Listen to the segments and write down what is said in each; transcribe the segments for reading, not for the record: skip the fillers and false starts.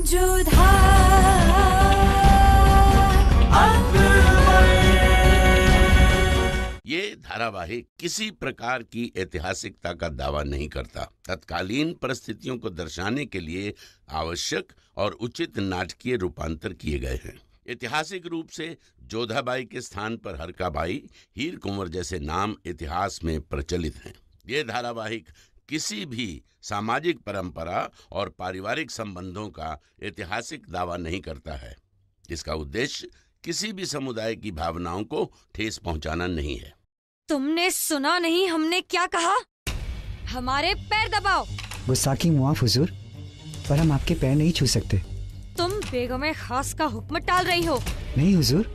जोधा ये धारावाहिक किसी प्रकार की ऐतिहासिकता का दावा नहीं करता। तत्कालीन परिस्थितियों को दर्शाने के लिए आवश्यक और उचित नाटकीय रूपांतर किए गए हैं। ऐतिहासिक रूप से जोधाबाई के स्थान पर हरकाबाई, हीर कुंवर जैसे नाम इतिहास में प्रचलित हैं। ये धारावाहिक किसी भी सामाजिक परंपरा और पारिवारिक संबंधों का ऐतिहासिक दावा नहीं करता है। इसका उद्देश्य किसी भी समुदाय की भावनाओं को ठेस पहुंचाना नहीं है। तुमने सुना नहीं हमने क्या कहा? हमारे पैर दबाओ। गुस्ताखी मुआफ हुजूर, पर हम आपके पैर नहीं छू सकते। तुम बेगम खास का हुक्म टाल रही हो। नहीं हुजूर,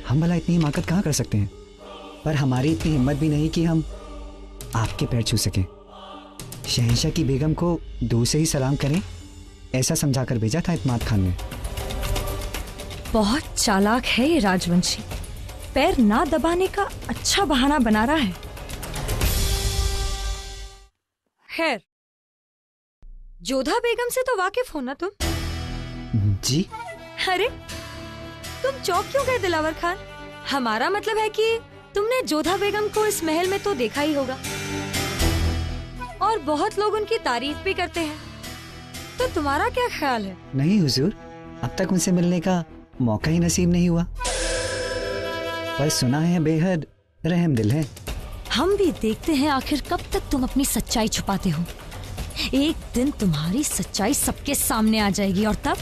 हम भला इतनी हिमाकत कहाँ कर सकते हैं, पर हमारी इतनी हिम्मत भी नहीं कि हम आपके पैर छू सकें। शहंशाह की बेगम को दूर से ही सलाम करें, ऐसा समझाकर भेजा था इत्माद खान ने। बहुत चालाक है ये राजवंशी, पैर ना दबाने का अच्छा बहाना बना रहा है। खैर, जोधा बेगम से तो वाकिफ हो ना तुम? जी। अरे तुम चौंक क्यों गए दिलावर खान? हमारा मतलब है कि तुमने जोधा बेगम को इस महल में तो देखा ही होगा और बहुत लोग उनकी तारीफ भी करते हैं, तो तुम्हारा क्या ख्याल है? नहीं हुजूर, अब तक उनसे मिलने का मौका ही नसीब नहीं हुआ, पर सुना है बेहद रहमदिल है। हम भी देखते हैं आखिर कब तक तुम अपनी सच्चाई छुपाते हो। एक दिन तुम्हारी सच्चाई सबके सामने आ जाएगी और तब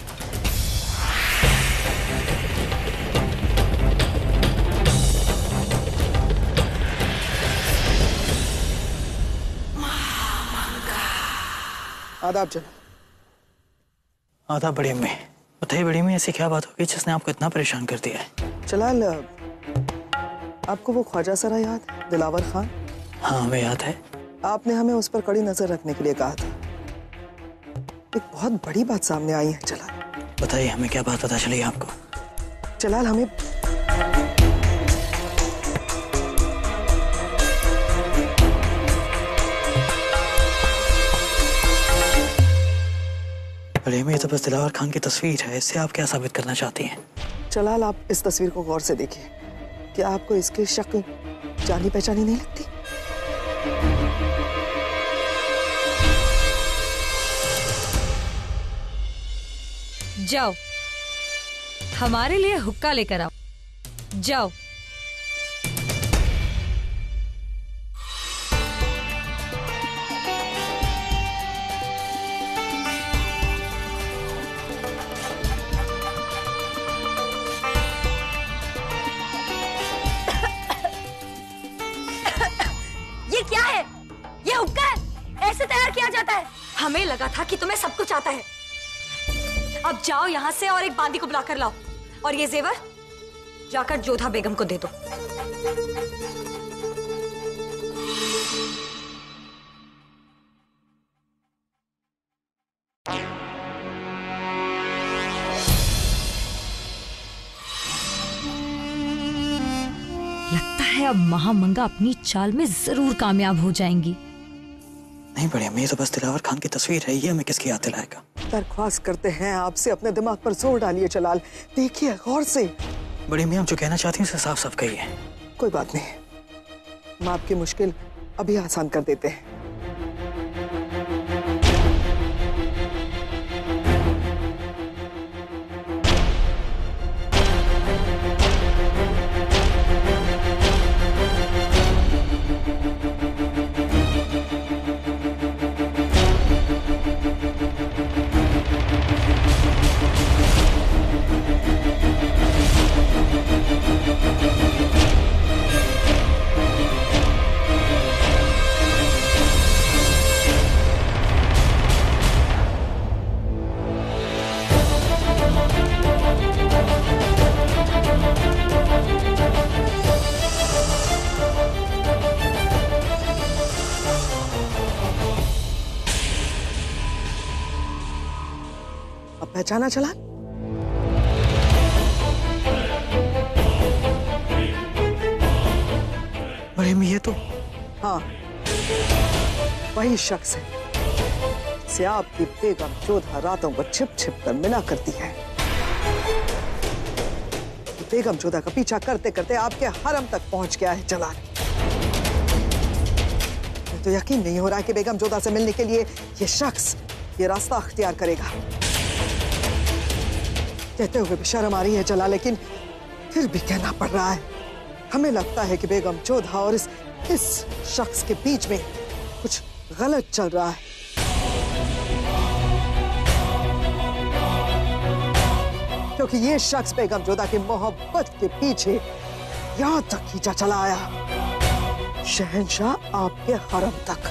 आदाब चलो। आदाब बड़ी अम्मी। बताइए बड़ी अम्मी, ऐसी क्या बात होगी जिसने आपको इतना परेशान कर दिया है? जलाल, आपको वो ख्वाजा सरा याद है, दिलावर खान? हाँ हमें याद है। आपने हमें उस पर कड़ी नजर रखने के लिए कहा था। एक बहुत बड़ी बात सामने आई है जलाल। बताइए हमें क्या बात पता चली आपको? जलाल, हमें बड़ी अम्मी, ये तो बस दिलावर खान की तस्वीर है, इससे आप क्या साबित करना चाहती हैं? जलाल, आप इस तस्वीर को गौर से देखिए। क्या आपको इसकी शक्ल जानी पहचानी नहीं लगती? जाओ हमारे लिए हुक्का लेकर आओ। जाओ। ये क्या है? ये हुक्का है? ऐसे तैयार किया जाता है? हमें लगा था कि तुम्हें सब कुछ आता है। अब जाओ यहाँ से और एक बांदी को बुलाकर लाओ, और ये जेवर जाकर जोधा बेगम को दे दो। लगता है अब महामंगा अपनी चाल में जरूर कामयाब हो जाएंगी। नहीं बड़ी अम्मी, ये तो बस दिलावर खान की तस्वीर है, ये हमें किसकी याद दिलाएगा? दरख्वास्त करते हैं आपसे, अपने दिमाग पर जोर डालिए जलाल। देखिए गौर से। बड़ी अम्मी, हम जो कहना चाहती हैं उसे साफ साफ कहिए। कोई बात नहीं, हम आपकी मुश्किल अभी आसान कर देते हैं। अब पहचाना चला? बड़ी अम्मी, ये तो हाँ, वही शख्स है से आपकी बेगम जोधा रातों को छिप छिप कर मिला करती है। बेगम जोधा का पीछा करते करते आपके हरम तक पहुंच गया है जलाल। मुझे तो यकीन नहीं हो रहा कि बेगम जोधा से मिलने के लिए ये शख्स ये रास्ता अख्तियार करेगा। कहते हुए भी शर्म आ रही है जलाल, लेकिन फिर भी कहना पड़ रहा है। हमें लगता है कि बेगम जोधा और इस शख्स के बीच में कुछ गलत चल रहा है। क्योंकि ये शख्स बेगम जोधा की मोहब्बत के पीछे यहां तक खींचा चला आया, शहंशाह आपके हरम तक।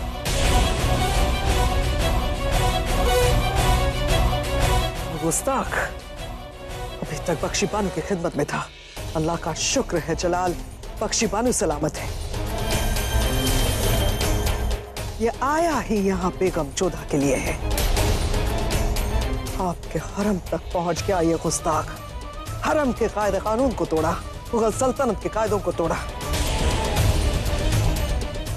गुस्ताख अभी तक बख्शी बानू की खिदमत में था। अल्लाह का शुक्र है जलाल, बख्शी बानू सलामत है। ये आया ही यहाँ बेगम जोधा के लिए है। आपके हरम तक पहुंच गया ये गुस्ताख। हरम के कायदे कानून को तोड़ा, मुगल सल्तनत के कायदों को तोड़ा।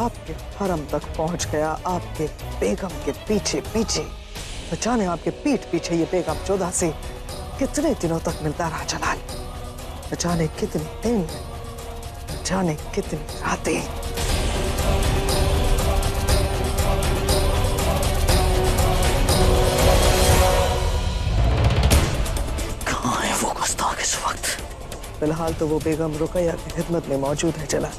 आपके हरम तक पहुंच गया आपके बेगम के पीछे पीछे। न जाने आपके पीठ पीछे ये बेगम जोधा से कितने दिनों तक मिलता रहा जलाल। न जाने कितने दिन, न जाने कितनी रातें। कहाँ है वो गुस्ताख इस वक्त? फिलहाल तो वो बेगम रुकैया की खिदमत में मौजूद है जलाल।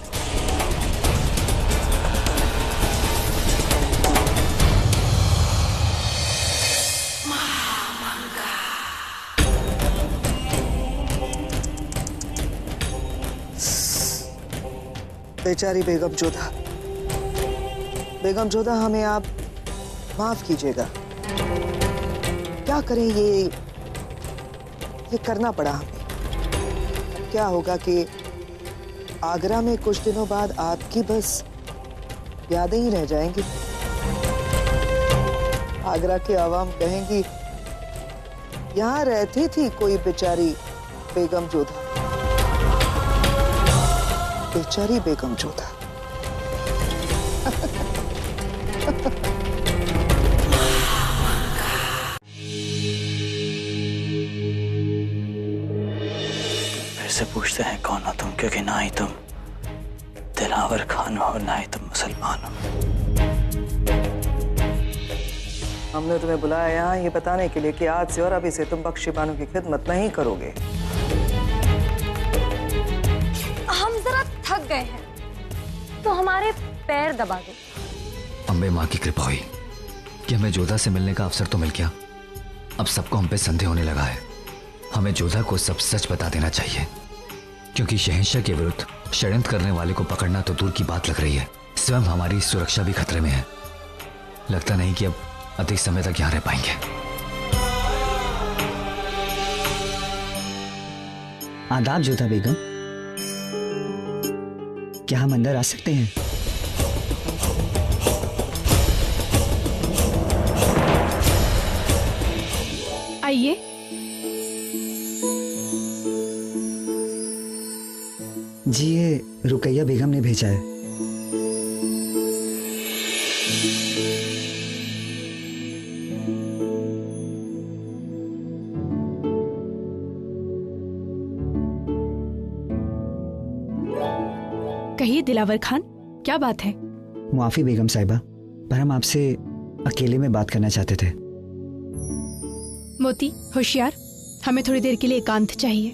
बेचारी बेगम जोधा। बेगम जोधा, हमें आप माफ कीजिएगा। क्या करें, ये करना पड़ा हमें। क्या होगा कि आगरा में कुछ दिनों बाद आपकी बस यादें ही रह जाएंगी। आगरा की आवाम कहेंगी यहाँ रहती थी कोई बेचारी बेगम जोधा। बेचारी बेगम जोधा। फिर से पूछते हैं कौन हो तुम, क्योंकि ना ही तुम दिलावर खान हो ना ही तुम मुसलमान हो। हमने तुम्हें बुलाया यहाँ ये बताने के लिए कि आज से और अभी से तुम बख्शी बानू की खिदमत नहीं करोगे। हम जरा थक गए हैं तो हमारे पैर दबा दो। अम्बे माँ की कृपा हुई कि हमें जोधा से मिलने का अवसर तो मिल गया। अब सबको हम पे संदेह होने लगा है। हमें जोधा को सब सच बता देना चाहिए, क्योंकि शहंशाह के विरुद्ध षड्यंत्र करने वाले को पकड़ना तो दूर की बात लग रही है, स्वयं हमारी सुरक्षा भी खतरे में है। लगता नहीं कि अब अधिक समय तक यहाँ रह पाएंगे। आदाब जोधा बेगम, क्या हम अंदर आ सकते हैं? आइए। जी, ये रुकैया बेगम ने भेजा है। कहिए दिलावर खान, क्या बात है? मुआफी बेगम साहिबा, पर हम आपसे अकेले में बात करना चाहते थे। मोती, होशियार, हमें थोड़ी देर के लिए एकांत चाहिए।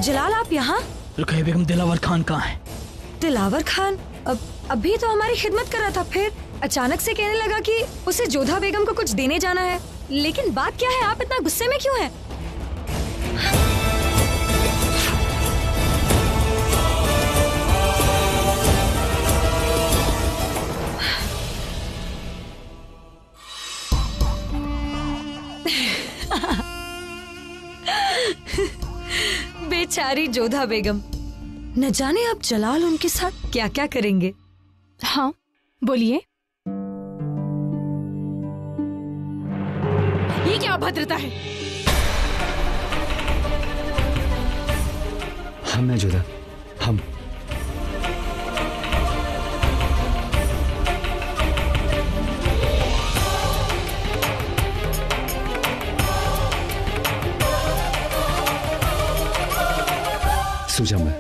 जलाल, आप यहाँ? रुकैया बेगम, दिलावर खान कहाँ है? दिलावर खान अभी तो हमारी खिदमत कर रहा था, फिर अचानक से कहने लगा कि उसे जोधा बेगम को कुछ देने जाना है। लेकिन बात क्या है, आप इतना गुस्से में क्यों हैं? बेचारी जोधा बेगम, न जाने अब जलाल उनके साथ क्या क्या करेंगे। हाँ, बोलिए। ये क्या अभद्रता है? हम हैं जोधा, हम। सुजमल,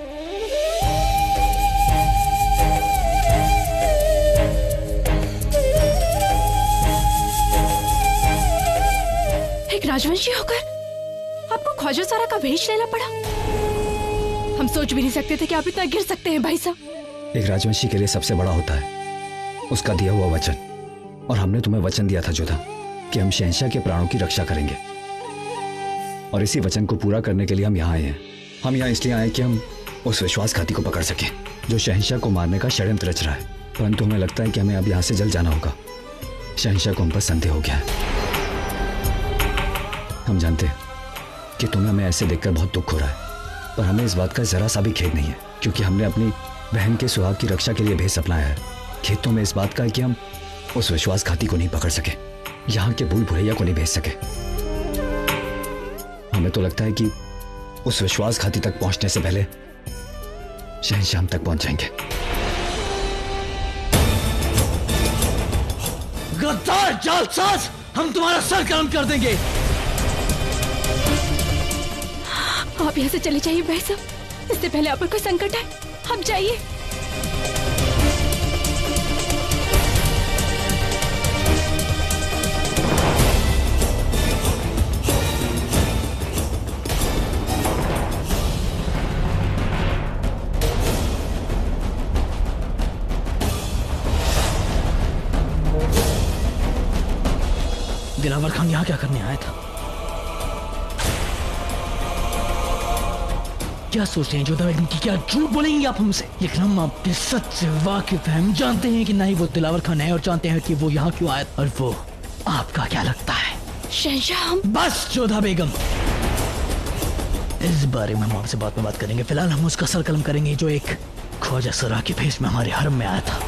एक राजवंशी होकर आपको ख्वाजा सारा का भेष लेना पड़ा। हम सोच भी नहीं सकते थे कि आप इतना गिर सकते हैं भाई साहब। एक राजवंशी के लिए सबसे बड़ा होता है उसका दिया हुआ वचन, और हमने तुम्हें वचन दिया था जोधा कि हम शहंशाह के प्राणों की रक्षा करेंगे, और इसी वचन को पूरा करने के लिए हम यहाँ आए हैं। हम यहाँ इसलिए आए कि हम उस विश्वासघाती को पकड़ सकें जो शहंशाह को मारने का षड्यंत्र रच रहा है, परंतु हमें लगता है कि हमें अब यहाँ से जल्द जाना होगा। शहंशाह को हम पर संदेह हो गया है। हम जानते हैं कि तुम्हें हमें ऐसे देखकर बहुत दुख हो रहा है, पर हमें इस बात का जरा सा भी खेद नहीं है, क्योंकि हमने अपनी बहन के सुहाग की रक्षा के लिए भेष अपनाया है। खेद तो हमें इस बात का है कि हम उस विश्वासघाती को नहीं पकड़ सके, यहाँ के भूल भुलैया को नहीं भेज सके। हमें तो लगता है कि उस विश्वासघाती तक पहुंचने से पहले शहंशाह हम तक पहुंच जाएंगे। गद्दार जालसाज, हम तुम्हारा सर कलम कर देंगे। आप यहाँ से चले जाइए भाई साहब, इससे पहले आप पर कोई संकट है। हम जाइए। दिलावर खान यहाँ क्या करने आया था? क्या सोच रहे हैं जोधा बेगम की? क्या झूठ बोलेंगे आप हमसे? लेकिन हम आपके सच से वाकिफ हैं। हम जानते हैं कि नहीं वो दिलावर खान है, और जानते हैं कि वो यहाँ क्यों आया, और वो आपका क्या लगता है? शहंशाह, हम बस जोधा बेगम, इस बारे में हम आपसे बाद में बात करेंगे। फिलहाल हम उसका सर कलम करेंगे जो एक ख्वाजा सरा के भेष में हमारे हरम में आया था।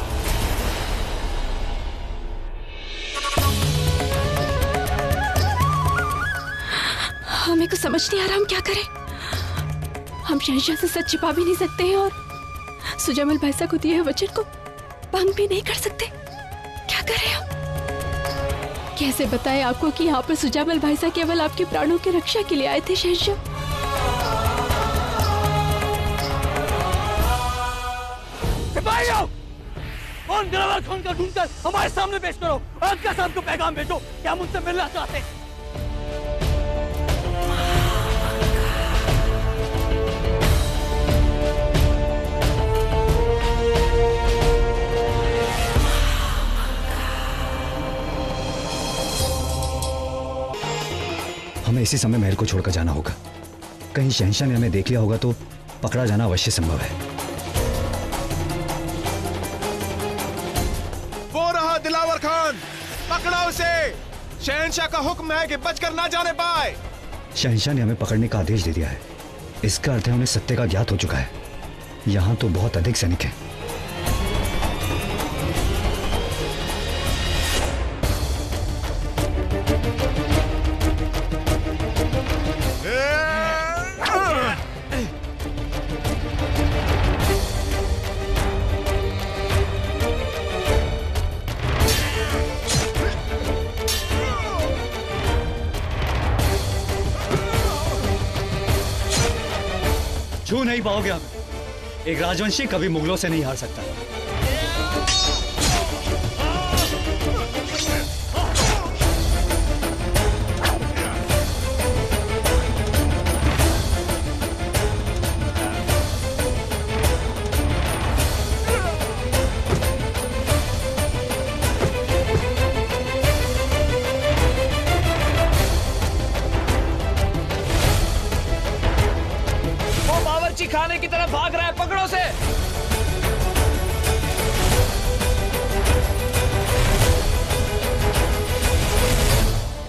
हमें कुछ समझ नहीं आ रहा हम क्या करें। हम शहंशाह से सच छिपा भी नहीं सकते हैं, और सुजमल भाई साहब को दिए हुए वचन को भंग भी नहीं कर सकते। क्या करें हम? कैसे बताएं आपको कि यहाँ पर सुजमल भाई साहब केवल आपके प्राणों की रक्षा के लिए आए थे। शहंशाह, सिपाहियों, कौन दिलावर खान का ढूंढकर हमारे सामने पेश करो, और क्या साहब को पैगाम भेजो कि हम उनसे मिलना चाहते हैं। हमें इसी समय महल को छोड़कर जाना होगा। कहीं शहंशाह ने हमें देख लिया होगा तो पकड़ा जाना अवश्य संभव है। वो रहा दिलावर खान, पकड़ा उसे। शहंशाह का हुक्म है कि बचकर ना जाने पाए। शहंशाह ने हमें पकड़ने का आदेश दे दिया है। इसका अर्थ है उन्हें सत्य का ज्ञात हो चुका है। यहाँ तो बहुत अधिक सैनिक हैं। छू नहीं पाओगे आप। एक राजवंशी कभी मुगलों से नहीं हार सकता। खाने की तरफ भाग रहा है, पकड़ो से।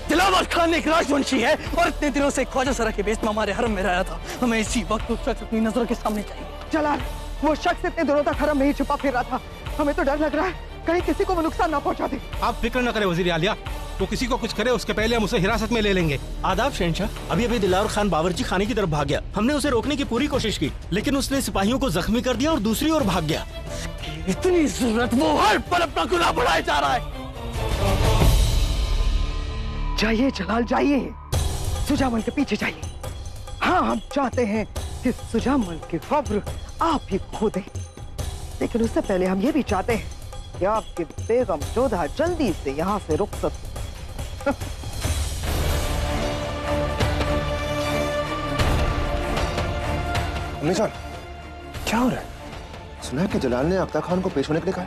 दिलावर खान एक राजवंशी है, और इतने दिनों से ख्वाजा सरा के बेस में हमारे हरम में रहा था। हमें इसी वक्त उस शख्स अपनी नजरों के सामने चाहिए। जलाल, वो शख्स इतने दिनों तक हरम में ही छुपा फिर रहा था। हमें तो डर लग रहा है कहीं किसी को वो नुकसान ना पहुंचा दे। आप फिक्र न करें वजीर आलिया, वो किसी को कुछ करे उसके पहले हम उसे हिरासत में ले लेंगे। आदाब शहंशाह। अभी दिलावर खान बावर्ची खाने की तरफ भाग गया। हमने उसे रोकने की पूरी कोशिश की, लेकिन उसने सिपाहियों को जख्मी कर दिया और दूसरी ओर भाग गया। इतनी जरूरत, वो हर पल अपना गुनाह बढ़ाया जा रहा है। जाइए जलाल, जाइए, सुजामल के पीछे जाइए। हाँ, हम चाहते हैं कि सुजामल की खबर आप ही खो दें, लेकिन उससे पहले हम ये भी चाहते हैं कि आपकी बेगम जोधा जल्दी से यहाँ से रुखसत। अम्मी जान, क्या हो रहा है? सुना है कि जलाल ने अख्तर खान को पेश होने के लिए कहा।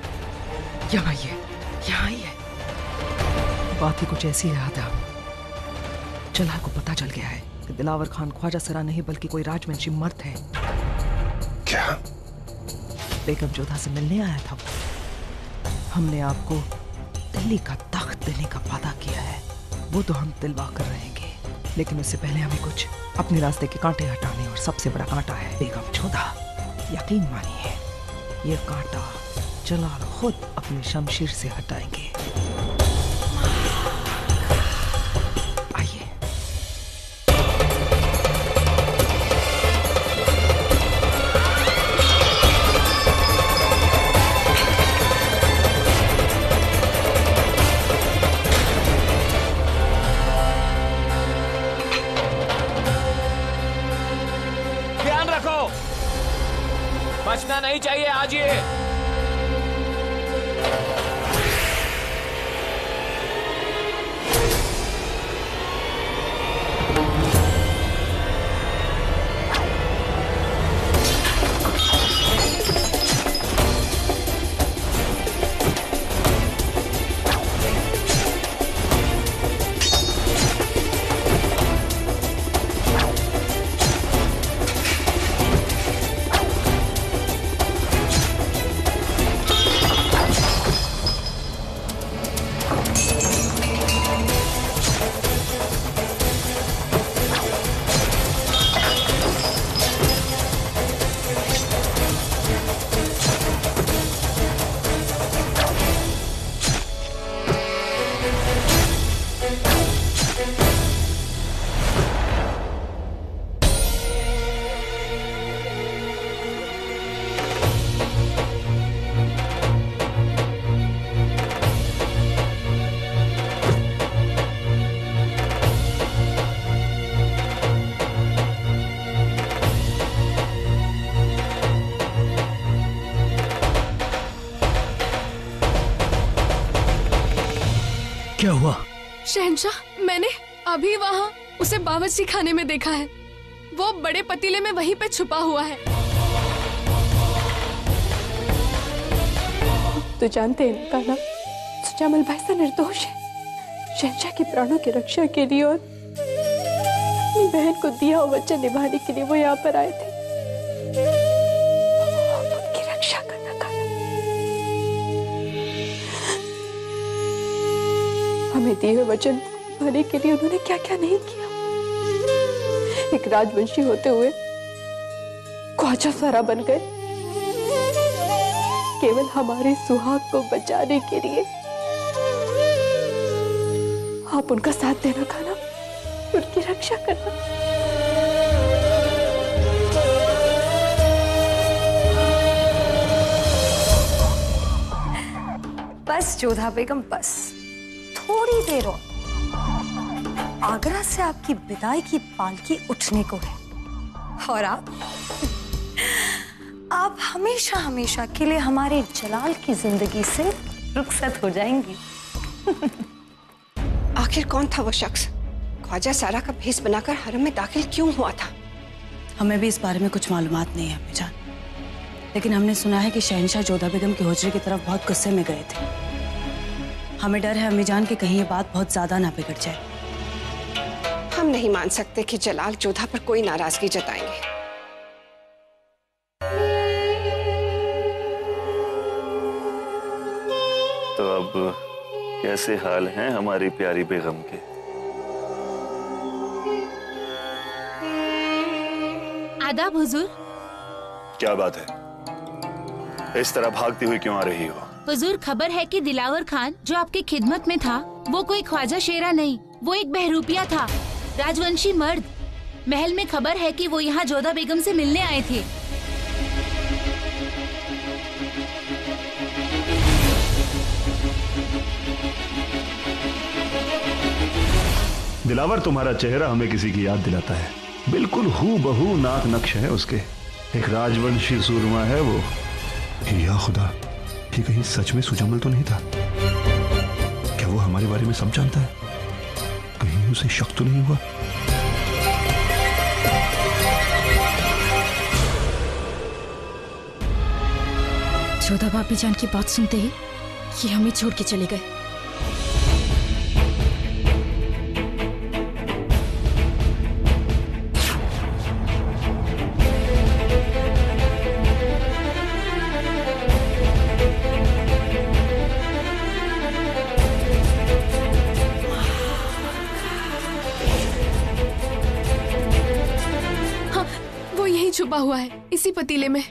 यहाँ ही है, यहाँ ही है। बात ही कुछ ऐसी है आदाब। जलाल को पता चल गया है कि दिलावर खान ख्वाजा सरा नहीं बल्कि कोई राजवंशी मर्द है। क्या? बेगम जोधा से मिलने आया था। हमने आपको दिल्ली का तख्त देने का वादा किया है, वो तो हम दिलवा कर रहेंगे, लेकिन उससे पहले हमें कुछ अपने रास्ते के कांटे हटाने, और सबसे बड़ा कांटा है बेगम जोधा। यकीन मानिए, ये कांटा जलाल खुद अपनी शमशीर से हटाएंगे। बचना नहीं चाहिए, आजिए। क्या हुआ? शहंशाह, मैंने अभी वहाँ उसे बावर्ची खाने में देखा है। वो बड़े पतीले में वहीं पे छुपा हुआ है। तो जानते हैं इनका नाम सुजामल भाईसा निर्दोष है। शहंशाह के प्राणों की रक्षा के लिए और अपनी बहन को दिया हुआ वचन निभाने के लिए वो यहाँ पर आए थे। उनकी रक्षा करना खाना। हमें दिए हुए वचन निभाने के लिए उन्होंने क्या क्या नहीं किया। एक राजवंशी होते हुए ख्वाजा सरा बन गए, केवल हमारे सुहाग को बचाने के लिए। आप उनका साथ देना खाना, उनकी रक्षा करना। बस जोधा बेगम, बस थोड़ी देर और। आगरा से आपकी विदाई की पालकी उठने को है और आप हमेशा हमेशा के लिए हमारे जलाल की जिंदगी से रुखसत हो जाएंगी। आखिर कौन था वो शख्स? ख्वाजा सारा का भेष बनाकर हरम में दाखिल क्यों हुआ था? हमें भी इस बारे में कुछ मालूमात नहीं है अम्मी जान, लेकिन हमने सुना है कि शहंशाह जोधा बेगम के हुजरे की तरफ बहुत गुस्से में गए थे। हमें डर है अम्मी जान कि कहीं ये बात बहुत ज्यादा ना बिगड़ जाए। हम नहीं मान सकते कि जलाल जोधा पर कोई नाराजगी जताएंगे। तो अब कैसे हाल हैं हमारी प्यारी बेगम के? आदाब हुजूर। क्या बात है, इस तरह भागती हुई क्यों आ रही हो? हुजूर, खबर है कि दिलावर खान जो आपकी खिदमत में था वो कोई ख्वाजा शेरा नहीं, वो एक बहरूपिया था, राजवंशी मर्द। महल में खबर है कि वो यहाँ जोधा बेगम से मिलने आए थे। दिलावर, तुम्हारा चेहरा हमें किसी की याद दिलाता है। बिल्कुल हूबहू नाक नक्श है उसके। एक राजवंशी सूरमा है वो। या खुदा, ये कहीं सच में सुजमल तो नहीं था? क्या वो हमारे बारे में सब जानता है? कहीं उसे शक तो नहीं हुआ? जोधा भाभी जान की बात सुनते ही ये हमें छोड़ के चले गए। छुपा हुआ है इसी पतीले में।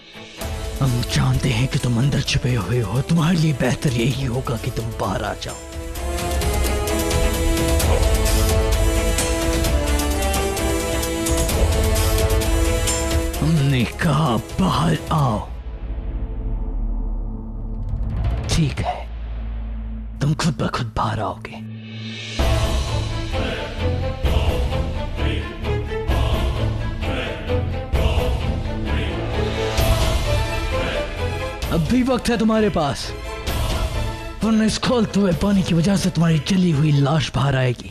हम जानते हैं कि तुम अंदर छुपे हुए हो। तुम्हारे लिए बेहतर यही होगा कि तुम बाहर आ जाओ। हमने कहा बाहर आओ। ठीक है, तुम खुद ब खुद बाहर आओगे। अब भी वक्त है तुम्हारे पास, वरना इस खौलते हुए पानी की वजह से तुम्हारी जली हुई लाश बाहर आएगी।